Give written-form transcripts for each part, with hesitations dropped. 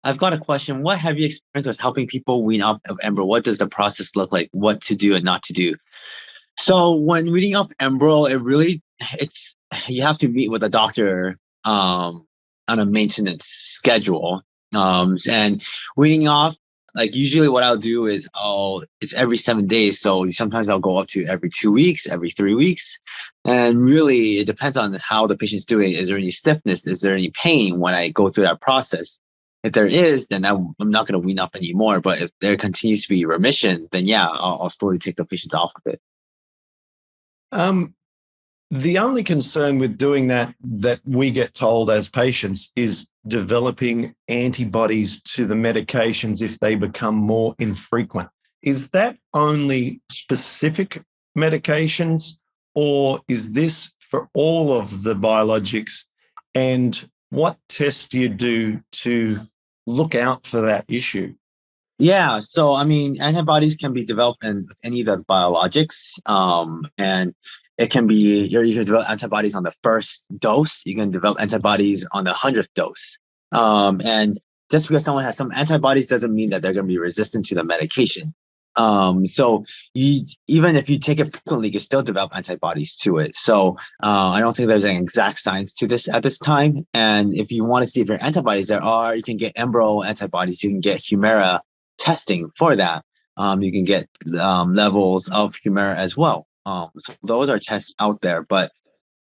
I've got a question. What have you experienced with helping people wean off of Enbrel? What does the process look like? What to do and not to do? So when weaning off Enbrel, it's you have to meet with a doctor on a maintenance schedule. And weaning off, like usually what I'll do is it's every 7 days. So sometimes I'll go up to every 2 weeks, every 3 weeks. And really it depends on how the patient's doing. Is there any stiffness? Is there any pain when I go through that process? If there is, then I'm not going to wean off anymore. But if there continues to be remission, then yeah, I'll slowly take the patients off of it. The only concern with doing that we get told as patients is developing antibodies to the medications if they become more infrequent. Is that only specific medications, or is this for all of the biologics? And what tests do you do to look out for that issue? Yeah, so I mean, antibodies can be developed in any of the biologics, and it can be you can develop antibodies on the first dose. You can develop antibodies on the 100th dose, and just because someone has some antibodies doesn't mean that they're going to be resistant to the medication. So even if you take it frequently, you can still develop antibodies to it. So I don't think there's an exact science to this at this time. And if you want to see if your antibodies you can get Enbrel antibodies, you can get Humira testing for that. You can get levels of Humira as well. So those are tests out there, but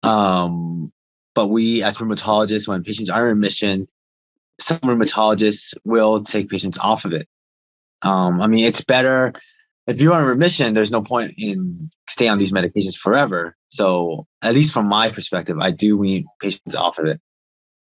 we as rheumatologists, when patients are in remission, some rheumatologists will take patients off of it. I mean, it's better if you're in remission. There's no point in staying on these medications forever. So at least from my perspective, I do wean patients off of it.